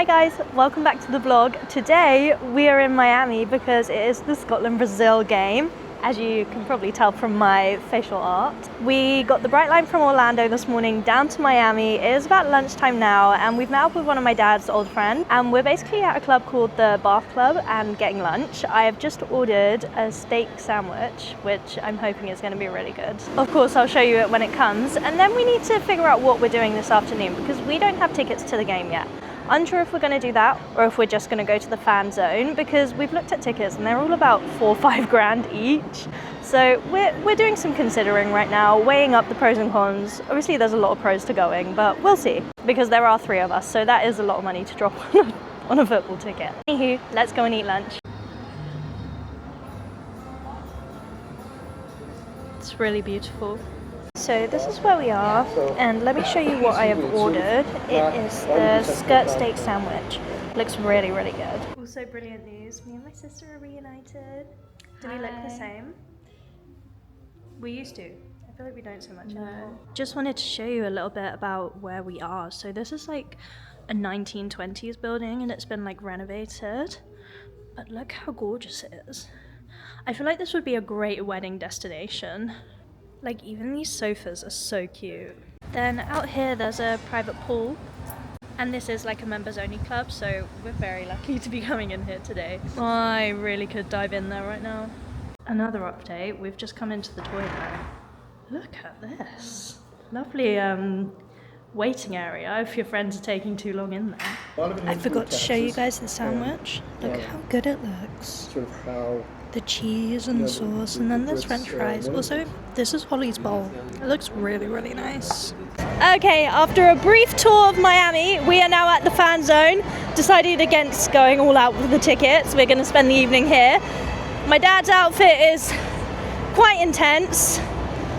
Hi guys, welcome back to the vlog. Today we are in Miami because it is the Scotland-Brazil game. As you can probably tell from my facial art. We got the Bright Line from Orlando this morning down to Miami. It is about lunchtime now and we've met up with one of my dad's old friends and we're basically at a club called the Bath Club and getting lunch. I have just ordered a steak sandwich, which I'm hoping is going to be really good. Of course, I'll show you it when it comes, and then we need to figure out what we're doing this afternoon because we don't have tickets to the game yet. Unsure if we're going to do that or if we're just going to go to the fan zone because we've looked at tickets and they're all about 4 or 5 grand each. So we're doing some considering right now, weighing up the pros and cons. Obviously there's a lot of pros to going, but we'll see because there are 3 of us, so that is a lot of money to drop on a football ticket. Anywho, let's go and eat lunch. It's really beautiful. So this is where we are, and let me show you what I have ordered. It is the skirt steak sandwich. Looks really, really good. Also brilliant news, me and my sister are reunited. Do we look the same? We used to. I feel like we don't so much anymore. Just wanted to show you a little bit about where we are. So this is like a 1920s building and it's been like renovated. But look how gorgeous it is. I feel like this would be a great wedding destination. Like even these sofas are so cute. Then out here there's a private pool and this is like a members only club, so we're very lucky to be coming in here today. I really could dive in there right now. Another update, we've just come into the toilet. Look at this. Lovely waiting area if your friends are taking too long in there. I forgot to show you guys the sandwich. Look how good it looks. Sort of how the cheese and the sauce, and then there's french fries. Also, this is Holly's bowl. It looks really, really nice. Okay, after a brief tour of Miami, we are now at the fan zone. Decided against going all out with the tickets. We're going to spend the evening here. My dad's outfit is quite intense.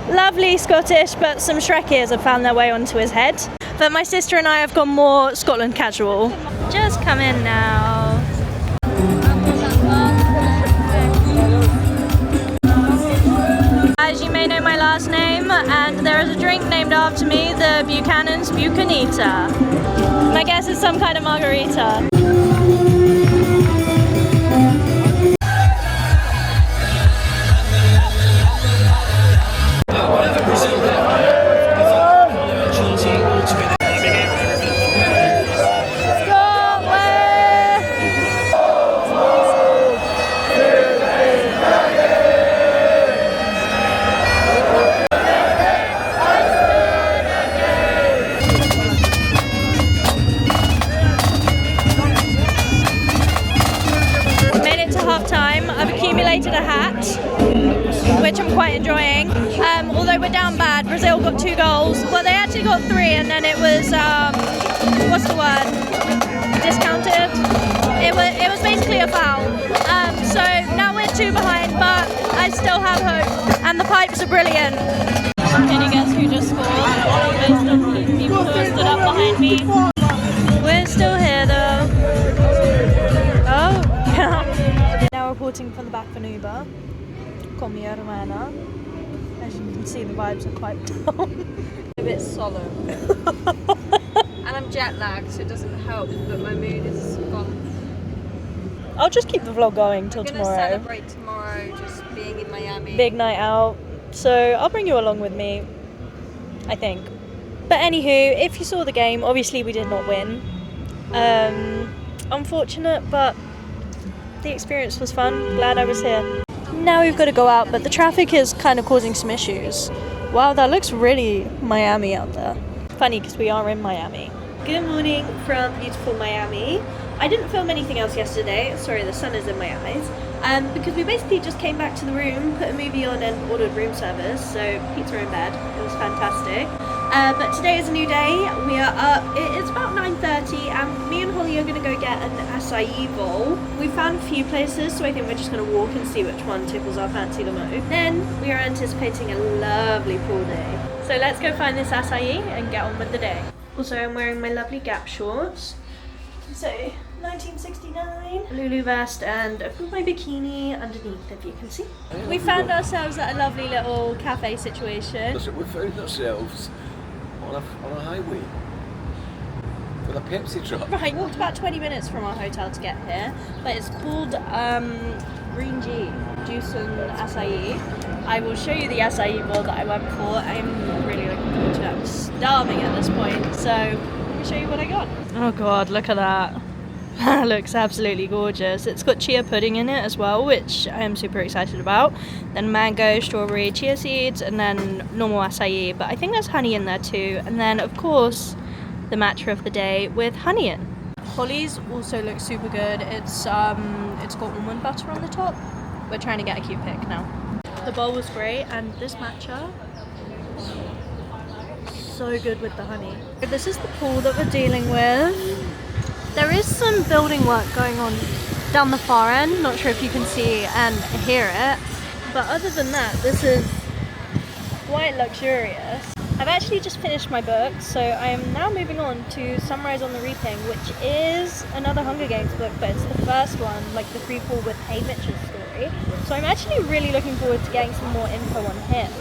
Lovely Scottish, but some Shrek ears have found their way onto his head. But my sister and I have gone more Scotland casual. Just come in now. As you may know my last name, and there is a drink named after me, the Buchanan's Bucanita. My guess is some kind of margarita. A hat, which I'm quite enjoying. Although we're down bad, Brazil got 2 goals. Well, they actually got 3, and then it was what's the word? Discounted. It was basically a foul. So now we're 2 behind, but I still have hope. And the pipes are brilliant. Can you guess who just scored? Based on the people who stood up behind me. We're still here though. Oh, yeah. Now reporting from the back of an Uber, con mi hermana. As you can see, the vibes are quite down. A bit solemn. And I'm jet lagged, so it doesn't help, but my mood is gone. I'll just keep the vlog going till tomorrow. I'm going to celebrate tomorrow, just being in Miami. Big night out, so I'll bring you along with me, I think. But anywho, if you saw the game, obviously we did not win. Unfortunate, but the experience was fun. Glad I was here. Now we've got to go out, but the traffic is kind of causing some issues. Wow, that looks really Miami out there. Funny because we are in Miami. Good morning from beautiful Miami. I didn't film anything else yesterday. Sorry, the sun is in my eyes. Because we basically just came back to the room, put a movie on and ordered room service. So pizza in bed. It was fantastic. But today is a new day. We are up. It's about 9:30 and me and Holly are going to go get an acai bowl. We found a few places, so I think we're just going to walk and see which one tickles our fancy the most. Then we are anticipating a lovely pool day. So let's go find this acai and get on with the day. Also, I'm wearing my lovely Gap shorts. So 1969 Lulu vest, and I've got my bikini underneath, if you can see. We found ourselves at a lovely little cafe situation. We found ourselves on a highway. with a Pepsi drop. Right, walked about 20 minutes from our hotel to get here, but it's called Green G, juice and acai. I will show you the acai bowl that I went for. I'm really looking forward to it. I'm starving at this point, so let me show you what I got. Oh god, look at that. That looks absolutely gorgeous. It's got chia pudding in it as well, which I am super excited about. Then mango, strawberry, chia seeds, and then normal acai, but I think there's honey in there too. And then of course the matcha of the day with honey in. Holly's also looks super good. It's got almond butter on the top. We're trying to get a cute pic now. The bowl was great, and this matcha, so good with the honey. This is the pool that we're dealing with. There is some building work going on down the far end. Not sure if you can see and hear it, but other than that, this is quite luxurious. I've actually just finished my book, so I am now moving on to Sunrise on the Reaping, which is another Hunger Games book, but it's the first one, like the prequel with Hay Mitchell's story. So I'm actually really looking forward to getting some more info on him.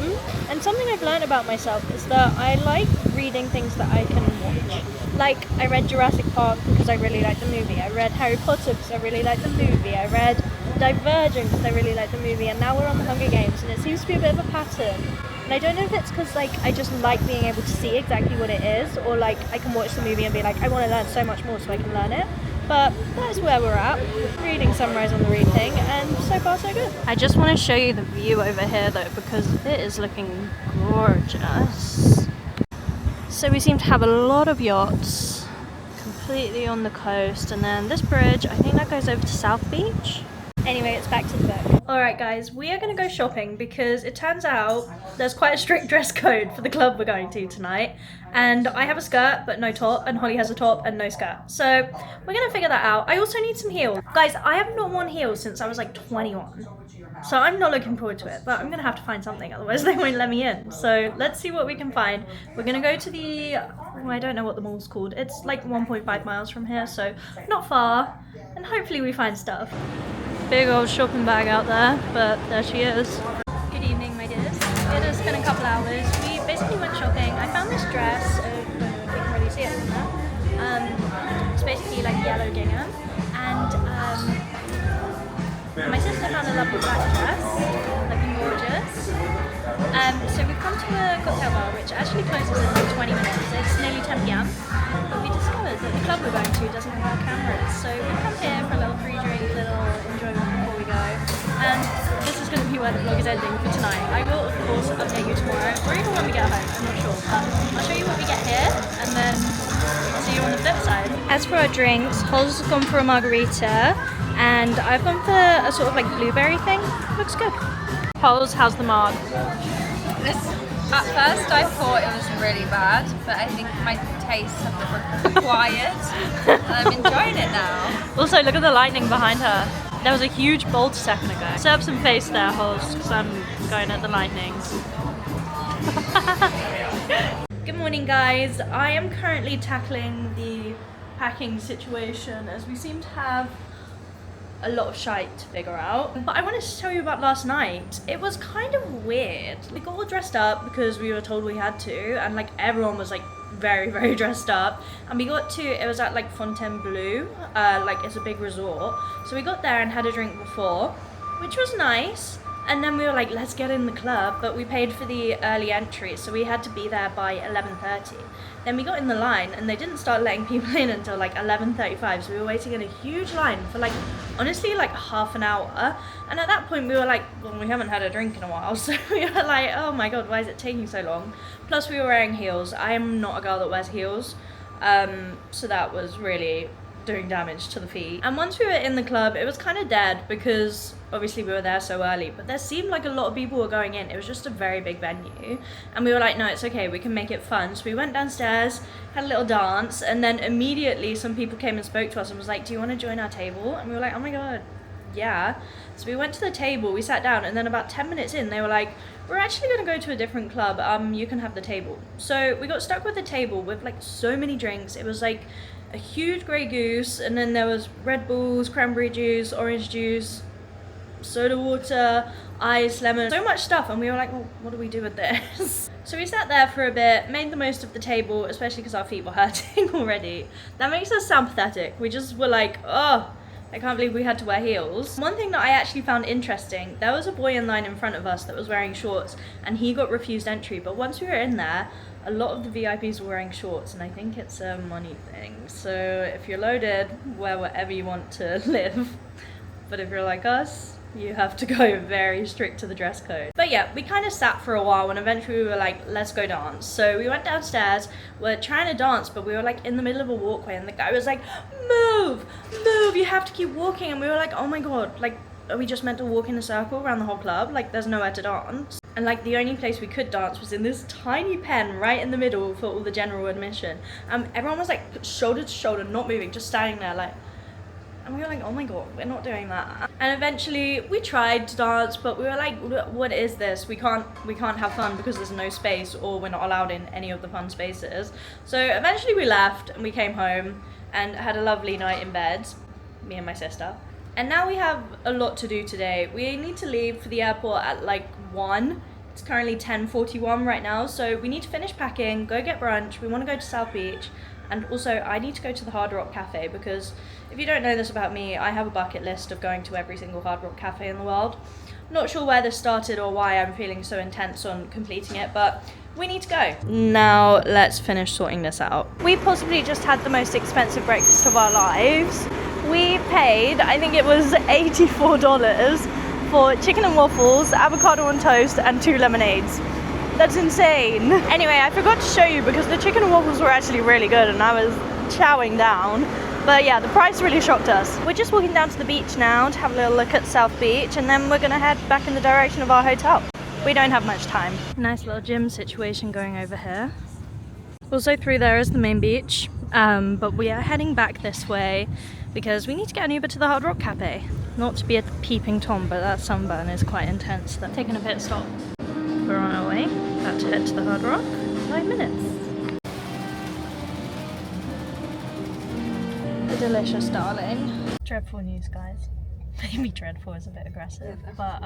And something I've learned about myself is that I like reading things that I can watch. Like, I read Jurassic Park because I really liked the movie. I read Harry Potter because I really liked the movie. I read Divergent because I really liked the movie. And now we're on the Hunger Games, and it seems to be a bit of a pattern. And I don't know if it's because, like, I just like being able to see exactly what it is, or, like, I can watch the movie and be like, I want to learn so much more so I can learn it. But that's where we're at, reading Sunrise on the Reaping, and so far so good. I just want to show you the view over here, though, because it is looking gorgeous. So we seem to have a lot of yachts completely on the coast, and then this bridge, I think that goes over to South Beach. Anyway, it's back to the book. Alright guys, we are going to go shopping because it turns out there's quite a strict dress code for the club we're going to tonight. And I have a skirt but no top, and Holly has a top and no skirt. So we're going to figure that out. I also need some heels. Guys, I have not worn heels since I was like 21. So I'm not looking forward to it, but I'm going to have to find something, otherwise they won't let me in. So let's see what we can find. We're going to go to the, I don't know what the mall's called. It's like 1.5 miles from here, so not far. And hopefully we find stuff. Big old shopping bag out there, but there she is. Good evening, my dears. It has been a couple hours. We basically went shopping. I found this dress. I don't know if you can really see it from there. It's basically like yellow gingham, and my sister found a lovely black dress, looking gorgeous. So we've come to a cocktail bar, which actually closes in like 20 minutes. It's nearly 10 p.m. But we discovered that the club we're going to doesn't allow cameras, so we come here for a little pre-drink, little enjoyment before we go. And this is going to be where the vlog is ending for tonight. I will, of course, update you tomorrow, or even when we get home, I'm not sure. But I'll show you what we get here, and then I'll see you on the flip side. As for our drinks, Hol's gone for a margarita, and I've gone for a sort of like blueberry thing. Looks good. Hols, how's the marg? At first I thought it was really bad, but I think my tastes have acquired and I'm enjoying it now. Also, look at the lightning behind her. There was a huge bolt a second ago. Set up some face there, Hols, because I'm going at the lightning. Good morning, guys. I am currently tackling the packing situation as we seem to have a lot of shite to figure out. But I wanted to tell you about last night. It was kind of weird. We got all dressed up because we were told we had to, and like everyone was like very, very dressed up. And we got to, it was at like Fontainebleau, like it's a big resort. So we got there and had a drink before, which was nice. And then we were like, let's get in the club, but we paid for the early entry, so we had to be there by 11:30. Then we got in the line, and they didn't start letting people in until like 11:35, so we were waiting in a huge line for like, honestly, like half an hour. And at that point we were like, well, we haven't had a drink in a while, so we were like, oh my god, why is it taking so long? Plus we were wearing heels. I am not a girl that wears heels, so that was really doing damage to the feet. And once we were in the club, it was kind of dead because obviously we were there so early, but there seemed like a lot of people were going in. It was just a very big venue, and we were like, no, it's okay, we can make it fun. So we went downstairs, had a little dance, and then immediately some people came and spoke to us and was like, do you want to join our table? And we were like, oh my god, yeah. So we went to the table, we sat down, and then about 10 minutes in they were like, we're actually going to go to a different club, you can have the table. So we got stuck with the table with like so many drinks. It was like a huge Grey Goose, and then there was Red Bulls, cranberry juice, orange juice, soda water, ice, lemon, so much stuff, and we were like, well, what do we do with this? So we sat there for a bit, made the most of the table, especially because our feet were hurting already. That makes us sound pathetic. We just were like, oh, I can't believe we had to wear heels. One thing that I actually found interesting, there was a boy in line in front of us that was wearing shorts, and he got refused entry, but once we were in there, a lot of the VIPs were wearing shorts, and I think it's a money thing. So if you're loaded, wear whatever you want to live. But if you're like us, you have to go very strict to the dress code. But yeah, we kind of sat for a while, and eventually we were like, let's go dance. So we went downstairs, we're trying to dance, but we were like in the middle of a walkway, and the guy was like, move, you have to keep walking. And we were like, oh my god, like, are we just meant to walk in a circle around the whole club? Like, there's nowhere to dance. And like, the only place we could dance was in this tiny pen right in the middle for all the general admission. Everyone was like shoulder to shoulder, not moving, just standing there like, and we were like, oh my god, we're not doing that. And eventually we tried to dance, but we were like, what is this? We can't have fun because there's no space, or we're not allowed in any of the fun spaces. So eventually we left and we came home and had a lovely night in bed, me and my sister. And now we have a lot to do today. We need to leave for the airport at like 1. It's currently 10:41 right now, so we need to finish packing, go get brunch. We want to go to South Beach, and also I need to go to the Hard Rock Cafe, because if you don't know this about me, I have a bucket list of going to every single Hard Rock Cafe in the world. I'm not sure where this started or why I'm feeling so intense on completing it, but we need to go. Now let's finish sorting this out. We possibly just had the most expensive breakfast of our lives. We paid, I think it was $84 for chicken and waffles, avocado on toast, and 2 lemonades. That's insane. Anyway, I forgot to show you because the chicken and waffles were actually really good and I was chowing down. But yeah, the price really shocked us. We're just walking down to the beach now to have a little look at South Beach, and then we're gonna head back in the direction of our hotel. We don't have much time. Nice little gym situation going over here. Also through there is the main beach, but we are heading back this way because we need to get an Uber to the Hard Rock Cafe. Not to be a peeping Tom, but that sunburn is quite intense. They're taking a pit stop. We're on our way, about to head to the Hard Rock. 5 minutes. A delicious darling. Dreadful news, guys. Maybe dreadful is a bit aggressive, but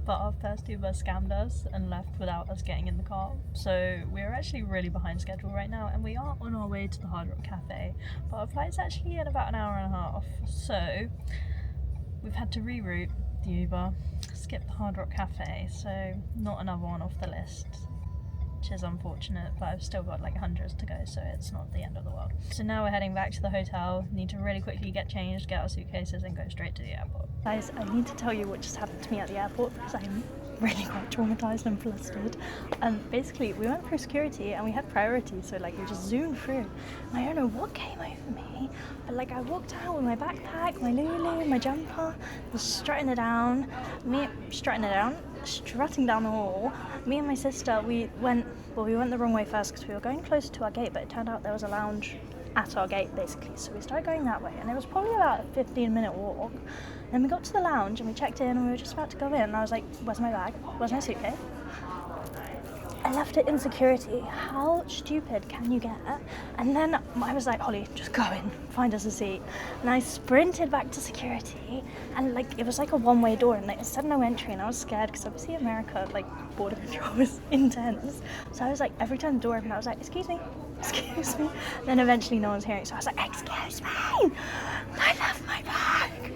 our first Uber scammed us and left without us getting in the car. So we're actually really behind schedule right now, and we are on our way to the Hard Rock Cafe, but our flight's actually in about an hour and a half. So we've had to reroute the Uber, skip the Hard Rock Cafe, so not another one off the list, which is unfortunate, but I've still got like hundreds to go, so it's not the end of the world. So now we're heading back to the hotel, need to really quickly get changed, get our suitcases, and go straight to the airport. Guys, I need to tell you what just happened to me at the airport because I'm really quite traumatized and flustered. Basically, we went through security and we had priority, so like we just zoomed through. And I don't know what came over me, but like I walked out with my backpack, my Lulu, my jumper, was strutting down the hall. Me and my sister, we went the wrong way first because we were going closer to our gate, but it turned out there was a lounge at our gate basically, so we started going that way, and it was probably about a 15-minute walk. Then we got to the lounge and we checked in and we were just about to go in, and I was like, where's my bag? Where's my suitcase? I left it in security. How stupid can you get? And then I was like, Holly, just go in, find us a seat. And I sprinted back to security, and like it was like a one-way door, and like, it said no entry, and I was scared because obviously America, like border control is intense. So I was like, every time the door opened, I was like, excuse me. Then eventually no one's hearing, so I was like, excuse me, I left my bag.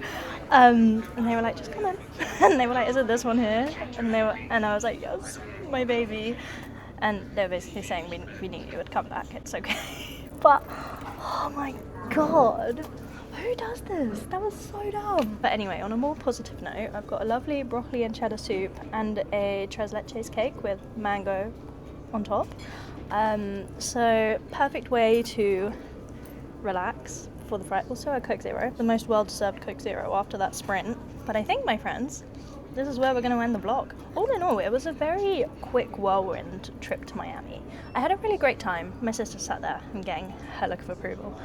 And they were like, just come in. And they were like, is it this one here? And I was like, yes, my baby. And they were basically saying, we knew you would come back, it's okay. But, oh my god, who does this? That was so dumb. But anyway, on a more positive note, I've got a lovely broccoli and cheddar soup and a tres leches cake with mango on top. So perfect way to relax for the flight. Also a Coke Zero, the most well-deserved Coke Zero after that sprint. But I think, my friends, this is where we're going to end the vlog. All in all, it was a very quick whirlwind trip to Miami. I had a really great time. My sister sat there and getting her look of approval.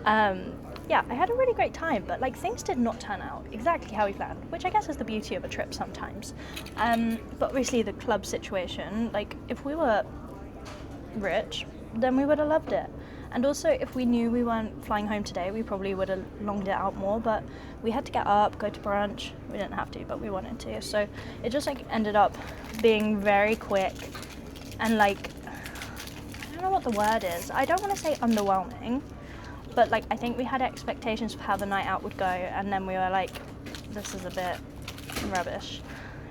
Yeah, I had a really great time, but like things did not turn out exactly how we planned, which I guess is the beauty of a trip sometimes. But obviously the club situation, like if we were rich, then we would have loved it. And also, if we knew we weren't flying home today, we probably would have longed it out more, but we had to get up, go to brunch. We didn't have to, but we wanted to. So it just like ended up being very quick and like, I don't know what the word is. I don't want to say underwhelming, but like I think we had expectations for how the night out would go, and then we were like, this is a bit rubbish.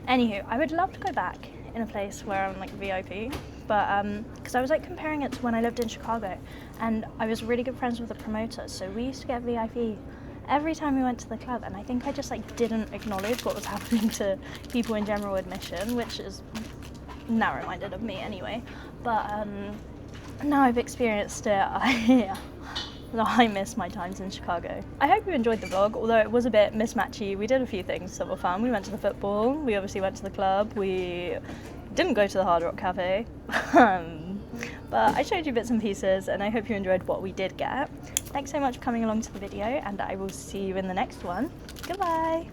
Anywho, I would love to go back in a place where I'm like VIP, but because I was like comparing it to when I lived in Chicago, and I was really good friends with the promoter, so we used to get VIP every time we went to the club, and I think I just like didn't acknowledge what was happening to people in general admission, which is narrow-minded of me anyway. But now I've experienced it, I miss my times in Chicago. I hope you enjoyed the vlog, although it was a bit mismatchy. We did a few things that were fun. We went to the football, we obviously went to the club, we didn't go to the Hard Rock Cafe. But I showed you bits and pieces, and I hope you enjoyed what we did get. Thanks so much for coming along to the video, and I will see you in the next one. Goodbye!